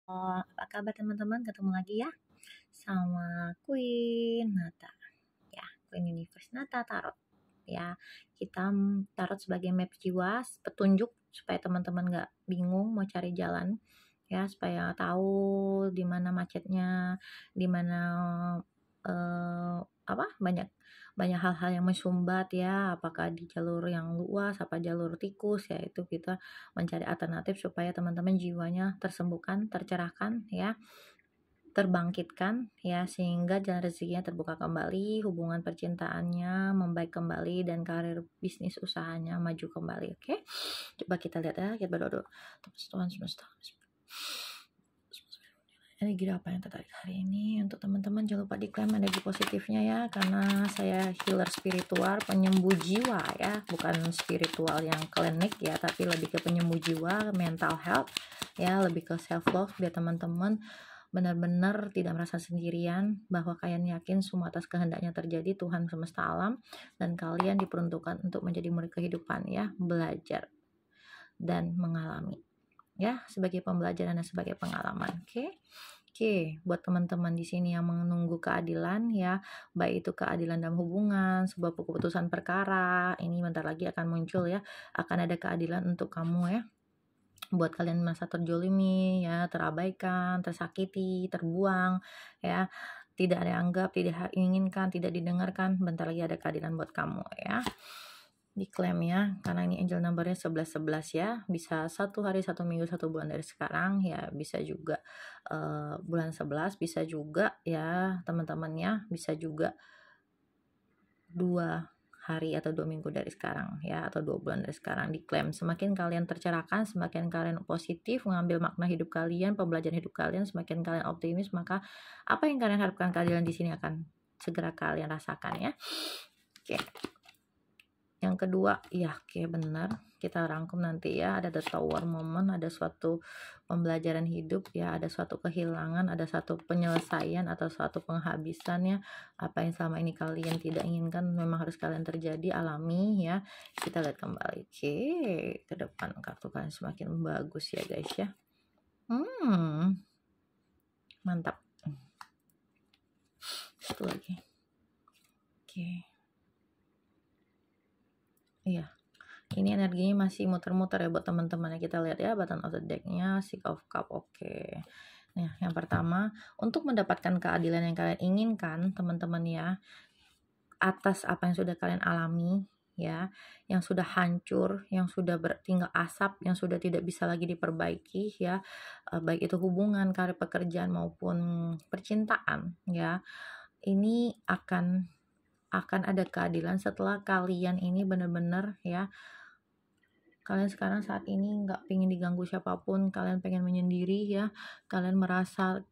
Apa kabar teman-teman? Ketemu lagi ya sama Queen Nata. Ya, Queen Universe Nata Tarot. Ya, kita tarot sebagai map jiwa, petunjuk supaya teman-teman nggak bingung mau cari jalan. Ya, supaya tahu di mana macetnya, di mana banyak banyak hal-hal yang mensumbat ya, apakah di jalur yang luas, apa jalur tikus ya, itu kita mencari alternatif supaya teman-teman jiwanya tersembuhkan, tercerahkan ya, terbangkitkan ya, sehingga jalan rezekinya terbuka kembali, hubungan percintaannya membaik kembali, dan karir bisnis usahanya maju kembali. Oke, coba kita lihat ya, kita berdoa. Tuhan semesta, energi apa yang tertarik hari ini untuk teman-teman. Jangan lupa diklaim energi positifnya ya, karena saya healer spiritual, penyembuh jiwa ya, bukan spiritual yang klinik ya, tapi lebih ke penyembuh jiwa, mental health ya, lebih ke self love, biar teman-teman benar-benar tidak merasa sendirian, bahwa kalian yakin semua atas kehendaknya terjadi Tuhan semesta alam, dan kalian diperuntukkan untuk menjadi murid kehidupan ya, belajar dan mengalami ya, sebagai pembelajaran dan sebagai pengalaman. Oke, buat teman-teman di sini yang menunggu keadilan ya, baik itu keadilan dalam hubungan, sebuah keputusan perkara, ini bentar lagi akan muncul ya, akan ada keadilan untuk kamu ya. Buat kalian masa terjolimi ya, terabaikan, tersakiti, terbuang ya, tidak ada yang anggap, tidak inginkan, tidak didengarkan, bentar lagi ada keadilan buat kamu ya. Diklaim ya, karena ini angel numbernya 1111 ya, bisa 1 hari, 1 minggu, 1 bulan dari sekarang ya, bisa juga bulan 11, bisa juga ya teman-temannya, bisa juga 2 hari atau 2 minggu dari sekarang ya, atau 2 bulan dari sekarang. Diklaim, semakin kalian tercerahkan, semakin kalian positif mengambil makna hidup kalian, pembelajaran hidup kalian, semakin kalian optimis, maka apa yang kalian harapkan keadilan di sini akan segera kalian rasakan ya. Oke. Yang kedua, ya oke benar, kita rangkum nanti ya, ada the tower moment, ada suatu pembelajaran hidup ya, ada suatu kehilangan, ada satu penyelesaian atau suatu penghabisan ya, apa yang selama ini kalian tidak inginkan memang harus kalian terjadi, alami ya. Kita lihat kembali. Oke, ke depan kartu kalian semakin bagus ya guys ya. Mantap. Satu lagi. Oke. Iya, ini energinya masih muter-muter ya buat teman-teman ya. Kita lihat ya bottom of the deck-nya, Six of Cup. Oke. Nah, yang pertama, untuk mendapatkan keadilan yang kalian inginkan, teman-teman ya, atas apa yang sudah kalian alami ya, yang sudah hancur, yang sudah tinggal asap, yang sudah tidak bisa lagi diperbaiki ya, baik itu hubungan, karir, pekerjaan maupun percintaan ya. Ini akan ada keadilan setelah kalian ini benar-benar ya, kalian sekarang saat ini nggak pengen diganggu siapapun, kalian pengen menyendiri ya, kalian merasa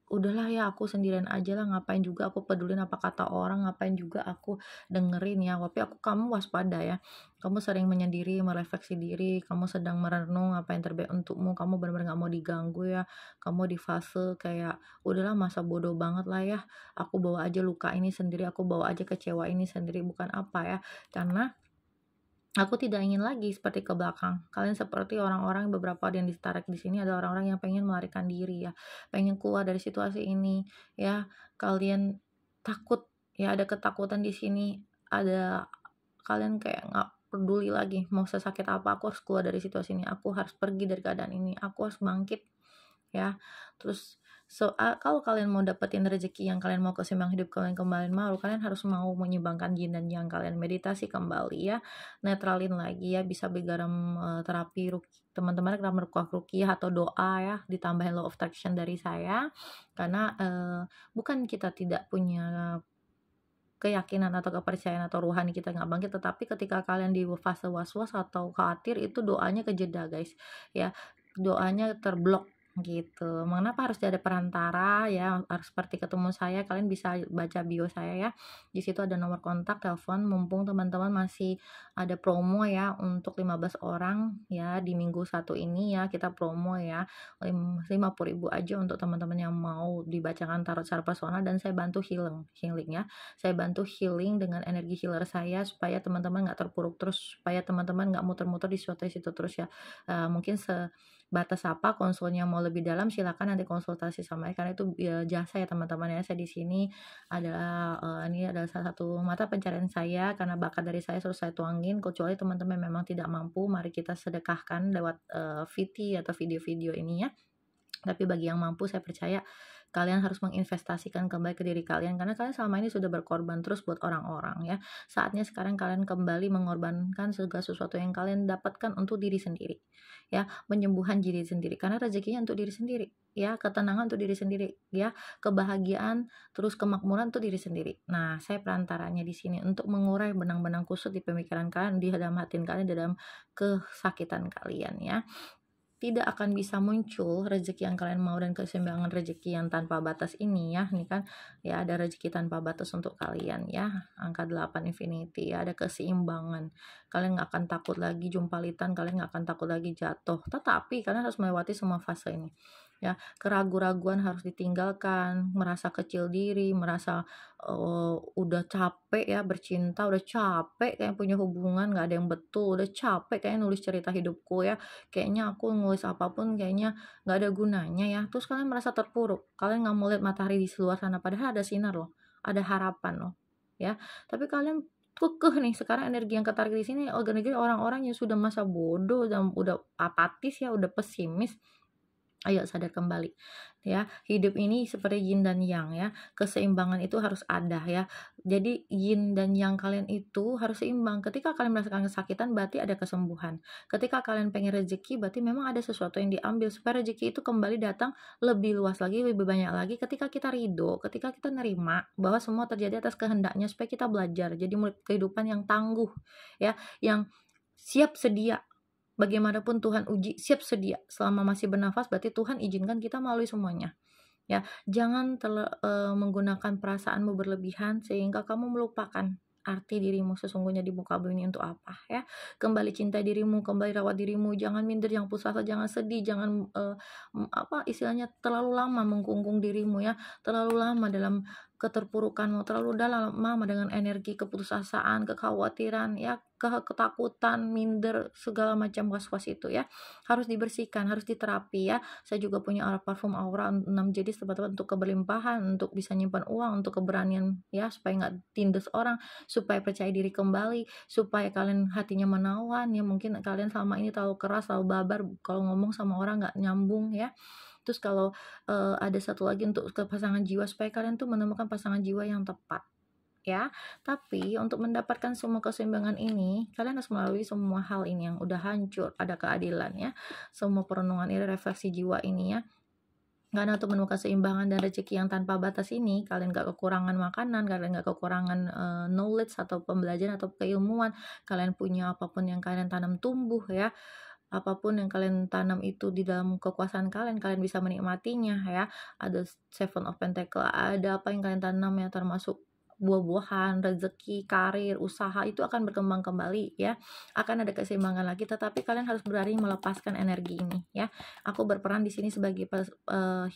udahlah ya aku sendirian aja lah, ngapain juga aku pedulin apa kata orang, ngapain juga aku dengerin ya. Tapi kamu waspada ya, kamu sering menyendiri, merefleksi diri, kamu sedang merenung apa yang terbaik untukmu, kamu benar-benar nggak mau diganggu ya, kamu di fase kayak udahlah masa bodoh banget lah ya, aku bawa aja luka ini sendiri, aku bawa aja kecewa ini sendiri, bukan apa ya, karena aku tidak ingin lagi seperti ke belakang. Kalian seperti orang-orang, beberapa yang ditarik di sini ada orang-orang yang pengen melarikan diri ya, pengen keluar dari situasi ini ya. Kalian takut ya, ada ketakutan di sini, ada kalian kayak nggak peduli lagi mau sesakit apa, aku harus keluar dari situasi ini, aku harus pergi dari keadaan ini, aku harus bangkit ya. Terus kalau kalian mau dapetin rezeki yang kalian mau, keseimbangan hidup kalian kembali mau, kalian harus mau menyeimbangkan yin dan yang, kalian meditasi kembali ya, netralin lagi ya, bisa bergaram terapi teman-teman dalam ruqyah atau doa ya, ditambahin law of attraction dari saya, karena bukan kita tidak punya keyakinan atau kepercayaan atau rohani kita nggak bangkit, tetapi ketika kalian di fase was-was atau khawatir, itu doanya kejeda guys ya, doanya terblok gitu. Mengapa harus ada perantara ya, harus seperti ketemu saya, kalian bisa baca bio saya ya, di situ ada nomor kontak, telepon, mumpung teman-teman masih ada promo ya, untuk 15 orang ya, di minggu 1 ini ya, kita promo ya, 50.000 aja untuk teman-teman yang mau dibacakan tarot secara personal, dan saya bantu healing ya, saya bantu healing dengan energi healer saya, supaya teman-teman nggak terpuruk terus, supaya teman-teman nggak muter-muter di suatu situ terus ya. Mungkin batas apa, konsulnya mau lebih dalam silakan nanti konsultasi sama saya, karena itu jasa ya teman-teman ya. Saya di sini adalah ini adalah salah satu mata pencarian saya, karena bakat dari saya terus saya tuangin. Kecuali teman-teman memang tidak mampu, mari kita sedekahkan lewat VT atau video-video ini ya. Tapi bagi yang mampu, saya percaya kalian harus menginvestasikan kembali ke diri kalian, karena kalian selama ini sudah berkorban terus buat orang-orang ya. Saatnya sekarang kalian kembali mengorbankan segala sesuatu yang kalian dapatkan untuk diri sendiri ya, penyembuhan diri sendiri, karena rezekinya untuk diri sendiri ya, ketenangan untuk diri sendiri ya, kebahagiaan terus kemakmuran untuk diri sendiri. Nah, saya perantaranya di sini untuk mengurai benang-benang kusut di pemikiran kalian, di dalam hati kalian, di dalam kesakitan kalian ya. Tidak akan bisa muncul rezeki yang kalian mau dan keseimbangan rezeki yang tanpa batas ini ya. Ini kan ya ada rezeki tanpa batas untuk kalian ya. Angka 8 infinity ya, ada keseimbangan. Kalian nggak akan takut lagi jumpalitan, kalian nggak akan takut lagi jatuh. Tetapi kalian harus melewati semua fase ini. Ya, keraguan-raguan harus ditinggalkan, merasa kecil diri, merasa udah capek ya bercinta, udah capek kayak punya hubungan nggak ada yang betul, udah capek kayak nulis cerita hidupku ya, kayaknya aku nulis apapun kayaknya nggak ada gunanya ya. Terus kalian merasa terpuruk, kalian nggak mau lihat matahari di luar sana, padahal ada sinar loh, ada harapan loh ya. Tapi kalian kekeh nih, sekarang energi yang ketarik di sini orang-orang yang sudah masa bodoh dan udah apatis ya, udah pesimis. Ayo sadar kembali ya, hidup ini seperti yin dan yang ya, keseimbangan itu harus ada ya. Jadi yin dan yang kalian itu harus seimbang. Ketika kalian merasakan kesakitan berarti ada kesembuhan. Ketika kalian pengen rezeki berarti memang ada sesuatu yang diambil, supaya rezeki itu kembali datang lebih luas lagi, lebih banyak lagi. Ketika kita ridho, ketika kita nerima bahwa semua terjadi atas kehendaknya, supaya kita belajar jadi murid kehidupan yang tangguh ya, yang siap sedia. Bagaimanapun Tuhan uji, siap sedia. Selama masih bernafas berarti Tuhan izinkan kita melalui semuanya. Ya, jangan menggunakan perasaanmu berlebihan sehingga kamu melupakan arti dirimu sesungguhnya di muka bumi ini untuk apa ya. Kembali cintai dirimu, kembali rawat dirimu, jangan minder, jangan putus asa, jangan sedih, jangan istilahnya terlalu lama mengkungkung dirimu ya, terlalu lama dalam keterpurukanmu, terlalu lama dengan energi keputusasaan, kekhawatiran ya, ketakutan, minder, segala macam was-was itu ya. Harus dibersihkan, harus diterapi ya. Saya juga punya parfum aura 6 jenis teman-teman, untuk keberlimpahan, untuk bisa nyimpan uang, untuk keberanian ya, supaya nggak tindas orang, supaya percaya diri kembali, supaya kalian hatinya menawan ya. Mungkin kalian selama ini terlalu keras, terlalu babar, kalau ngomong sama orang nggak nyambung ya. Terus kalau ada satu lagi untuk ke pasangan jiwa, supaya kalian tuh menemukan pasangan jiwa yang tepat ya. Tapi untuk mendapatkan semua keseimbangan ini, kalian harus melalui semua hal ini yang udah hancur, ada keadilan ya. Semua perenungan ini, refleksi jiwa ini ya. Karena untuk menemukan keseimbangan dan rezeki yang tanpa batas ini, kalian gak kekurangan makanan, kalian gak kekurangan knowledge atau pembelajaran atau keilmuan, kalian punya apapun yang kalian tanam tumbuh ya. Apapun yang kalian tanam itu di dalam kekuasaan kalian, kalian bisa menikmatinya ya. Ada Seven of Pentacle, ada apa yang kalian tanam ya, termasuk buah-buahan, rezeki, karir, usaha itu akan berkembang kembali ya. Akan ada keseimbangan lagi, tetapi kalian harus berani melepaskan energi ini ya. Aku berperan di sini sebagai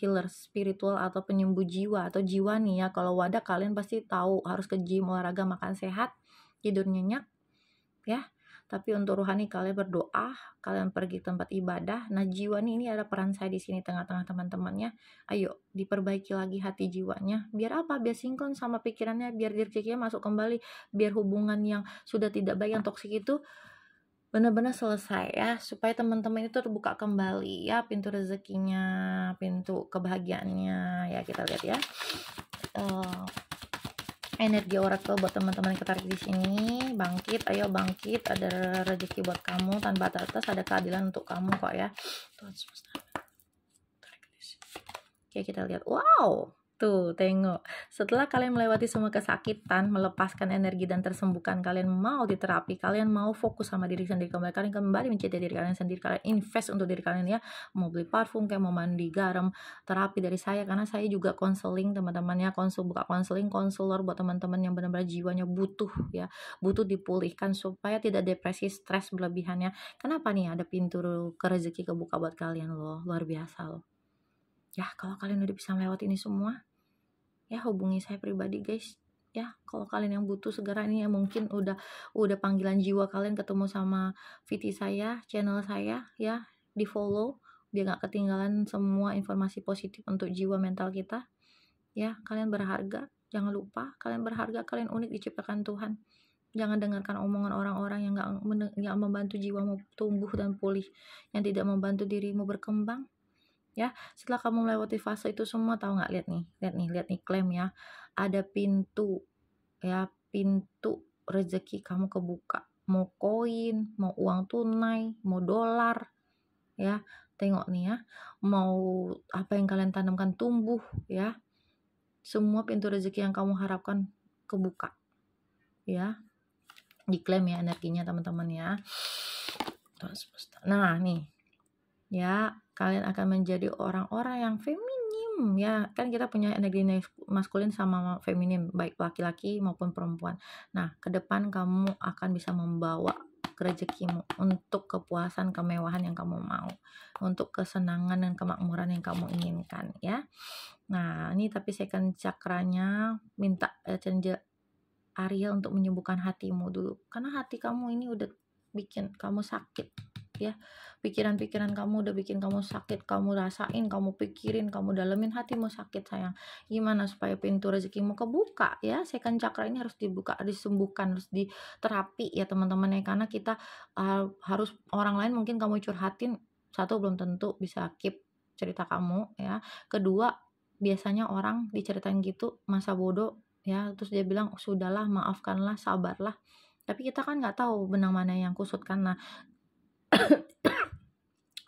healer spiritual atau penyembuh jiwa atau jiwa nih ya. Kalau wadah kalian pasti tahu harus ke gym, olahraga, makan sehat, tidur nyenyak ya. Tapi untuk rohani kalian berdoa, kalian pergi tempat ibadah. Nah, jiwa ini ada peran saya di sini tengah-tengah teman-temannya. Ayo diperbaiki lagi hati jiwanya. Biar apa? Biar sinkron sama pikirannya, biar rezekinya masuk kembali, biar hubungan yang sudah tidak baik, yang toksik itu benar-benar selesai ya, supaya teman-teman itu terbuka kembali ya, pintu rezekinya, pintu kebahagiaannya ya. Kita lihat ya. Energi oracle buat teman-teman yang ketarik di sini, bangkit, ayo bangkit, ada rezeki buat kamu tanpa batas, ada keadilan untuk kamu kok ya. Oke, kita lihat. Wow, tuh tengok, setelah kalian melewati semua kesakitan, melepaskan energi dan tersembuhkan, kalian mau diterapi, kalian mau fokus sama diri sendiri kembali, kalian kembali mencintai diri kalian sendiri, kalian invest untuk diri kalian ya. Mau beli parfum kayak mau mandi garam, terapi dari saya, karena saya juga konseling teman-teman ya, buka konseling, konselor buat teman-teman yang benar-benar jiwanya butuh ya, butuh dipulihkan supaya tidak depresi, stres berlebihan ya. Kenapa nih ada pintu ke rezeki kebuka buat kalian loh, luar biasa loh ya. Kalau kalian udah bisa melewati ini semua ya, hubungi saya pribadi guys ya. Kalau kalian yang butuh segera ini ya, mungkin udah panggilan jiwa kalian ketemu sama VT saya, channel saya ya, di follow biar nggak ketinggalan semua informasi positif untuk jiwa mental kita. Ya, kalian berharga, jangan lupa kalian berharga, kalian unik diciptakan Tuhan. Jangan dengarkan omongan orang-orang yang nggak membantu jiwamu tumbuh dan pulih, yang tidak membantu dirimu berkembang. Ya, setelah kamu melewati fase itu semua, tahu nggak? Lihat nih klaim ya, ada pintu, ya, pintu rezeki kamu kebuka, mau koin, mau uang tunai, mau dolar, ya, tengok nih ya, mau apa yang kalian tanamkan tumbuh, ya, semua pintu rezeki yang kamu harapkan kebuka, ya, diklaim ya energinya teman-teman ya. Nah nih ya, kalian akan menjadi orang-orang yang feminim ya, kan kita punya energi maskulin sama feminim, baik laki-laki maupun perempuan. Nah, ke depan kamu akan bisa membawa rezekimu untuk kepuasan, kemewahan yang kamu mau, untuk kesenangan dan kemakmuran yang kamu inginkan ya. Nah, ini tapi second cakranya minta Cenja Ariel untuk menyembuhkan hatimu dulu, karena hati kamu ini udah bikin kamu sakit ya. Pikiran-pikiran kamu udah bikin kamu sakit, kamu rasain, kamu pikirin, kamu dalemin, hatimu sakit sayang. Gimana supaya pintu rezekimu kebuka ya? Second chakra ini harus dibuka, disembuhkan, harus diterapi ya teman-teman ya, karena kita harus, orang lain mungkin kamu curhatin, satu belum tentu bisa keep cerita kamu ya. Kedua, biasanya orang diceritain gitu masa bodoh ya, terus dia bilang sudahlah, maafkanlah, sabarlah, tapi kita kan nggak tahu benang mana yang kusut kan. Nah,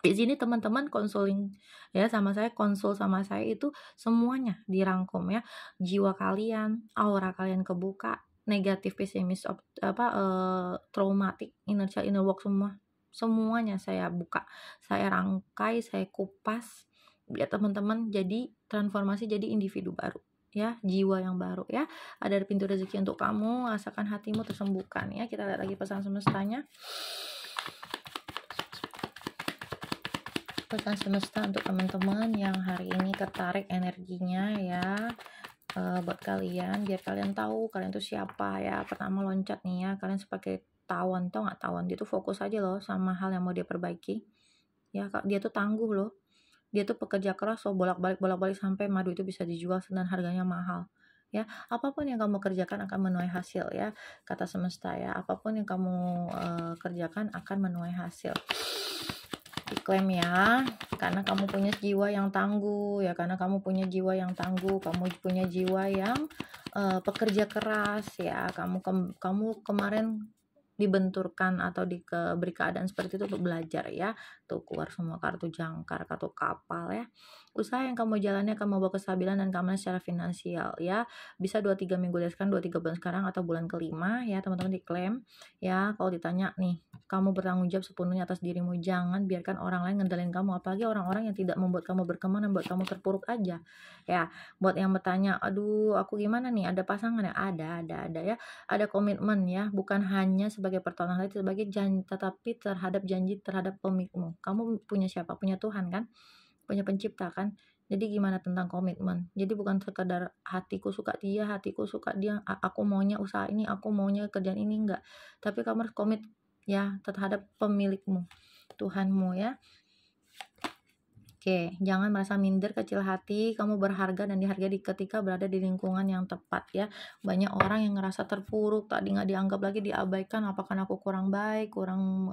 di sini teman-teman konsul sama saya itu semuanya dirangkum ya, jiwa kalian, aura kalian kebuka, negatif, pesimis, traumatik, inner work, semuanya saya buka, saya rangkai, saya kupas biar teman-teman jadi transformasi, jadi individu baru ya, jiwa yang baru ya. Ada pintu rezeki untuk kamu, rasakan hatimu tersembuhkan ya. Kita lihat lagi pesan semestanya. Pesan semesta untuk teman-teman yang hari ini tertarik energinya ya, buat kalian, biar kalian tahu kalian tuh siapa ya. Pertama loncat nih ya, kalian sebagai tawon, tau nggak tawon? Dia tuh fokus aja loh sama hal yang mau dia perbaiki ya. Dia tuh tangguh loh, dia tuh pekerja keras loh, bolak-balik sampai madu itu bisa dijual dan harganya mahal ya. Apapun yang kamu kerjakan akan menuai hasil ya, kata semesta ya. Apapun yang kamu kerjakan akan menuai hasil. Diklaim ya, karena kamu punya jiwa yang tangguh ya, karena kamu punya jiwa yang tangguh, kamu punya jiwa yang pekerja keras ya. Kamu kemarin dibenturkan atau diberi keadaan seperti itu untuk belajar ya. Tuh keluar semua kartu jangkar, kartu kapal ya. Usaha yang kamu jalani akan membawa kestabilan dan keamanan secara finansial ya. Bisa 2-3 minggu dari sekarang, 2-3 bulan sekarang, atau bulan kelima ya teman-teman, diklaim ya. Kalau ditanya nih, kamu bertanggung jawab sepenuhnya atas dirimu, jangan biarkan orang lain ngendalin kamu, apalagi orang-orang yang tidak membuat kamu berkembang dan membuat kamu terpuruk aja ya. Buat yang bertanya, aduh aku gimana nih, ada pasangan ya? Ada ya. Ada komitmen ya, bukan hanya sebagai pertolongan, sebagai janji, tetapi terhadap janji terhadap pemilikmu. Kamu punya siapa? Punya Tuhan kan, punya pencipta kan. Jadi gimana tentang komitmen? Jadi bukan sekedar hatiku suka dia, aku maunya usaha ini, aku maunya kerjaan ini, enggak, tapi kamu harus komit ya terhadap pemilikmu, Tuhanmu ya. Oke, jangan merasa minder, kecil hati, kamu berharga dan dihargai ketika berada di lingkungan yang tepat ya. Banyak orang yang ngerasa terpuruk, tadi nggak dianggap lagi, diabaikan, apakah aku kurang baik, kurang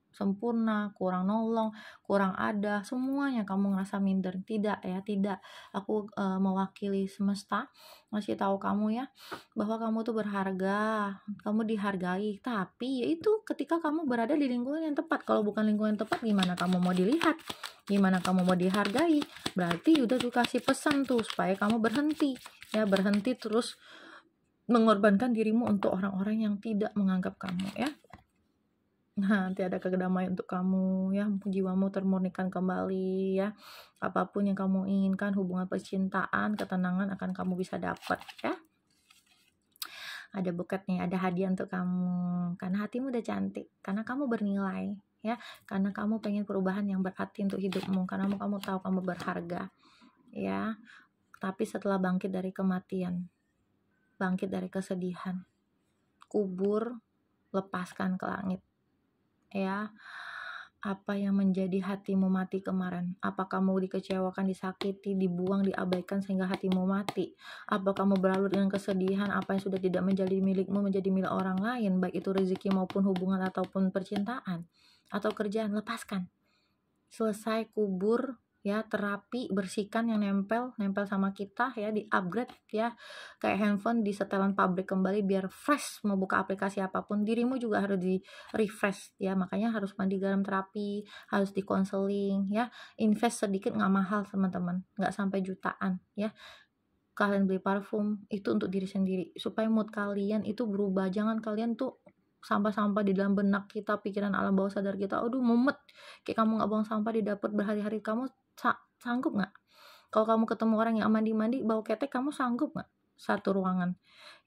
sempurna, kurang nolong, kurang ada, semuanya kamu ngerasa minder. Tidak ya, tidak. Aku mewakili semesta ngasih tahu kamu ya, bahwa kamu tuh berharga, kamu dihargai, tapi yaitu ketika kamu berada di lingkungan yang tepat. Kalau bukan lingkungan yang tepat, gimana kamu mau dilihat? Gimana kamu mau dihargai? Berarti udah dikasih pesan tuh supaya kamu berhenti ya, berhenti terus mengorbankan dirimu untuk orang-orang yang tidak menganggap kamu ya. Nah, nanti ada kedamaian untuk kamu ya, jiwamu termurnikan kembali ya. Apapun yang kamu inginkan, hubungan percintaan, ketenangan akan kamu bisa dapat ya. Ada buket nih, ada hadiah untuk kamu, karena hatimu udah cantik, karena kamu bernilai ya, karena kamu pengen perubahan yang berarti untuk hidupmu, karena kamu tahu kamu berharga ya. Tapi setelah bangkit dari kematian, bangkit dari kesedihan, kubur, lepaskan ke langit ya. Apa yang menjadi hatimu mati kemarin? Apa kamu dikecewakan, disakiti, dibuang, diabaikan sehingga hatimu mati? Apa kamu berlarut dengan kesedihan apa yang sudah tidak menjadi milikmu menjadi milik orang lain, baik itu rezeki maupun hubungan ataupun percintaan atau kerjaan? Lepaskan. Selesai, kubur ya, terapi, bersihkan yang nempel sama kita ya, di upgrade ya, kayak handphone di setelan pabrik kembali biar fresh mau buka aplikasi apapun. Dirimu juga harus di refresh ya, makanya harus mandi garam terapi, harus di konseling ya. Invest sedikit, nggak mahal teman-teman, nggak sampai jutaan ya. Kalian beli parfum itu untuk diri sendiri supaya mood kalian itu berubah. Jangan kalian tuh sampah-sampah di dalam benak kita, pikiran alam bawah sadar kita, aduh mumet, kayak kamu nggak buang sampah di dapur berhari-hari, kamu sanggup nggak? Kalau kamu ketemu orang yang mandi-mandi bau ketek, kamu sanggup nggak satu ruangan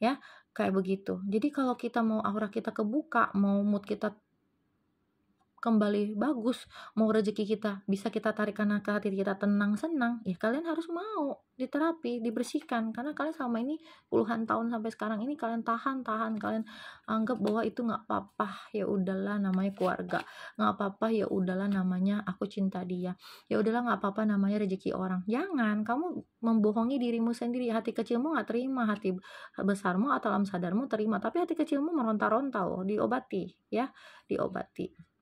ya? Kayak begitu. Jadi kalau kita mau aura kita kebuka, mau mood kita kembali bagus, mau rezeki kita bisa kita tarik karena ke hati kita tenang, senang, ya kalian harus mau diterapi, dibersihkan. Karena kalian selama ini puluhan tahun sampai sekarang ini kalian tahan, kalian anggap bahwa itu nggak apa-apa, ya udahlah namanya keluarga, nggak apa-apa, ya udahlah namanya aku cinta dia, ya udahlah nggak apa-apa namanya rezeki orang. Jangan kamu membohongi dirimu sendiri. Hati kecilmu nggak terima, hati besarmu atau alam sadarmu terima, tapi hati kecilmu meronta-ronta loh. Diobati ya, diobati.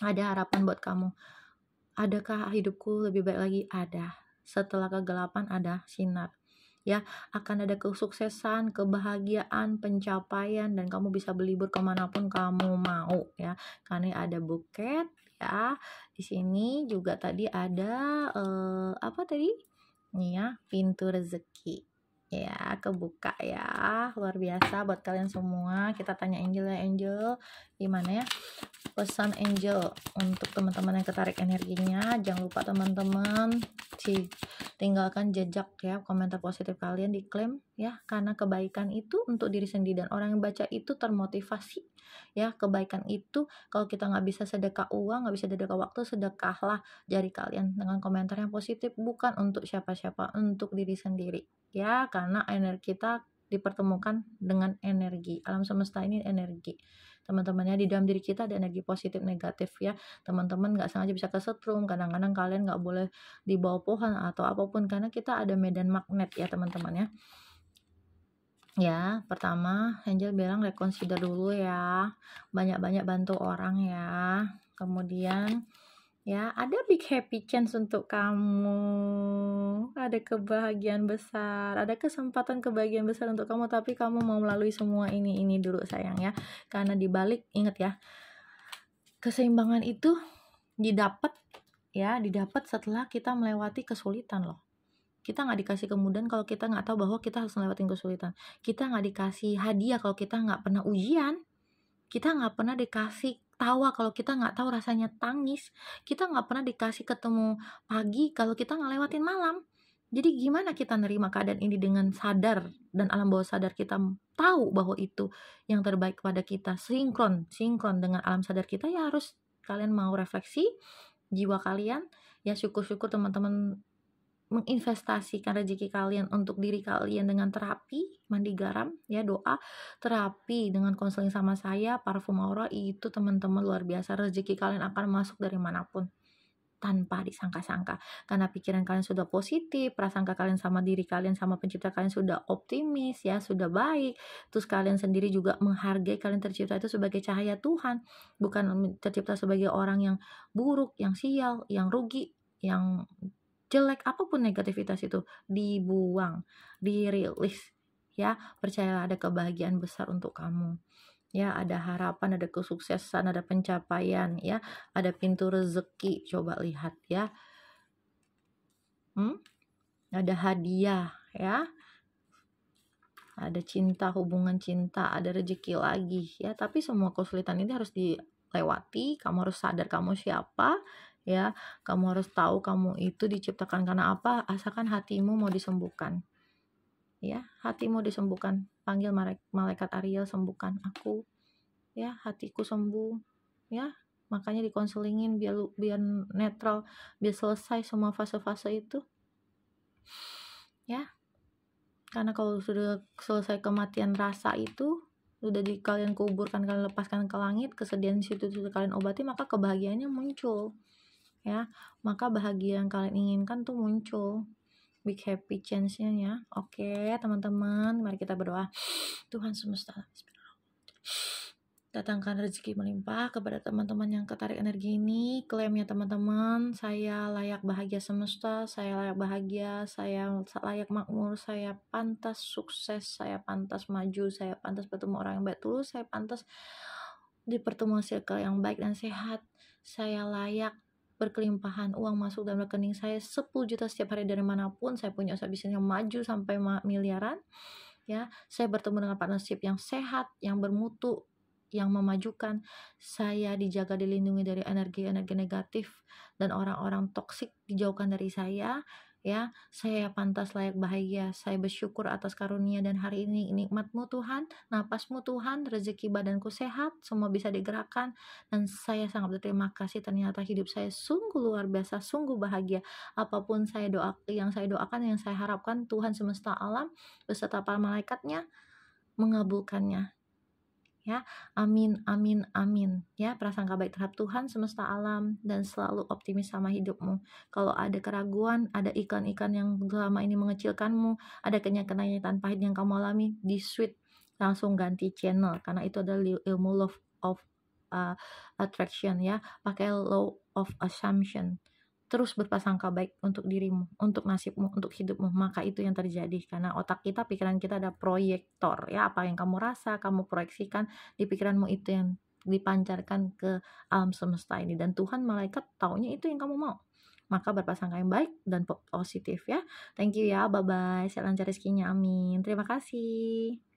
Ada harapan buat kamu. Adakah hidupku lebih baik lagi? Ada. Setelah kegelapan ada sinar. Ya, akan ada kesuksesan, kebahagiaan, pencapaian, dan kamu bisa berlibur kemanapun kamu mau ya. Karena ada buket ya. Di sini juga tadi ada apa tadi? Nih ya, pintu rezeki. Ya, kebuka ya. Luar biasa buat kalian semua. Kita tanya Angel ya, Angel. Gimana ya? Pesan Angel untuk teman-teman yang ketarik energinya, jangan lupa teman-teman tinggalkan jejak ya, komentar positif kalian diklaim ya, karena kebaikan itu untuk diri sendiri dan orang yang baca itu termotivasi ya. Kebaikan itu kalau kita nggak bisa sedekah uang, nggak bisa sedekah waktu, sedekahlah jari kalian dengan komentar yang positif, bukan untuk siapa-siapa, untuk diri sendiri ya, karena energi kita dipertemukan dengan energi alam semesta ini, energi teman-temannya di dalam diri kita ada energi positif negatif ya. Teman-teman nggak sengaja bisa kesetrum, kadang-kadang kalian nggak boleh di bawah pohon atau apapun karena kita ada medan magnet ya teman-teman ya. Ya, pertama Angel bilang reconsider dulu ya, banyak-banyak bantu orang ya. Kemudian ya, ada big happy chance untuk kamu, ada kebahagiaan besar, ada kesempatan kebahagiaan besar untuk kamu, tapi kamu mau melalui semua ini dulu sayang ya. Karena dibalik, ingat ya, keseimbangan itu didapat setelah kita melewati kesulitan loh. Kita nggak dikasih kemudahan kalau kita nggak tahu bahwa kita harus melewati kesulitan. Kita nggak dikasih hadiah kalau kita nggak pernah ujian. Kita nggak pernah dikasih tawa kalau kita nggak tahu rasanya tangis. Kita nggak pernah dikasih ketemu pagi kalau kita nggak lewatin malam. Jadi gimana kita nerima keadaan ini dengan sadar dan alam bawah sadar kita tahu bahwa itu yang terbaik kepada kita, sinkron dengan alam sadar kita. Ya harus kalian mau refleksi jiwa kalian ya. Syukur-syukur teman-teman menginvestasikan rezeki kalian untuk diri kalian dengan terapi, mandi garam ya, doa, terapi dengan konseling sama saya, parfum aura itu teman-teman luar biasa. Rezeki kalian akan masuk dari manapun tanpa disangka-sangka, karena pikiran kalian sudah positif, prasangka kalian sama diri kalian sama pencipta kalian sudah optimis ya, sudah baik. Terus kalian sendiri juga menghargai kalian tercipta itu sebagai cahaya Tuhan, bukan tercipta sebagai orang yang buruk, yang sial, yang rugi, yang jelek. Apapun negativitas itu dibuang, dirilis ya. Percayalah ada kebahagiaan besar untuk kamu ya, ada harapan, ada kesuksesan, ada pencapaian ya, ada pintu rezeki. Coba lihat ya, ada hadiah ya, ada cinta, hubungan cinta, ada rezeki lagi ya. Tapi semua kesulitan ini harus dilewati. Kamu harus sadar kamu siapa ya, kamu harus tahu kamu itu diciptakan karena apa. Asalkan hatimu mau disembuhkan ya, hatimu disembuhkan. Panggil malaikat Ariel, sembuhkan aku ya, hatiku sembuh ya. Makanya dikonselingin biar netral, biar selesai semua fase-fase itu ya. Karena kalau sudah selesai kematian rasa itu, udah kalian kuburkan, kalian lepaskan ke langit, kesedihan di situ kalian obati, maka kebahagiaannya muncul ya. Maka bahagia yang kalian inginkan tuh muncul, big happy chance-nya ya. Oke teman-teman, mari kita berdoa. Tuhan semesta, datangkan rezeki melimpah kepada teman-teman yang ketarik energi ini. Klaim ya teman-teman, saya layak bahagia semesta, saya layak bahagia, saya layak makmur, saya pantas sukses, saya pantas maju, saya pantas bertemu orang yang baik tulus, saya pantas di pertemuan circle yang baik dan sehat, saya layak berkelimpahan, uang masuk dalam rekening saya 10 juta setiap hari dari manapun, saya punya usaha bisnis yang maju sampai miliaran ya, saya bertemu dengan partnership yang sehat, yang bermutu, yang memajukan, saya dijaga dilindungi dari energi-energi negatif dan orang-orang toksik dijauhkan dari saya ya. Saya pantas layak bahagia, saya bersyukur atas karunia dan hari ini nikmat-Mu Tuhan, napasmu Tuhan, rezeki badanku sehat, semua bisa digerakkan, dan saya sangat berterima kasih, ternyata hidup saya sungguh luar biasa, sungguh bahagia. Apapun yang saya doakan, yang saya harapkan, Tuhan semesta alam beserta para malaikatnya mengabulkannya ya. Amin amin amin ya. Prasangka baik terhadap Tuhan semesta alam, dan selalu optimis sama hidupmu. Kalau ada keraguan, ada iklan-iklan yang selama ini mengecilkanmu, ada kenyataan pahit yang kamu alami, di switch, langsung ganti channel, karena itu adalah ilmu law of attraction ya. Pakai law of assumption, terus berprasangka baik untuk dirimu, untuk nasibmu, untuk hidupmu, maka itu yang terjadi. Karena otak kita, pikiran kita ada proyektor ya. Apa yang kamu rasa, kamu proyeksikan di pikiranmu, itu yang dipancarkan ke alam semesta ini, dan Tuhan, malaikat taunya itu yang kamu mau. Maka berprasangka yang baik dan positif ya. Thank you ya, bye bye, saya lancar rezekinya, amin. Terima kasih.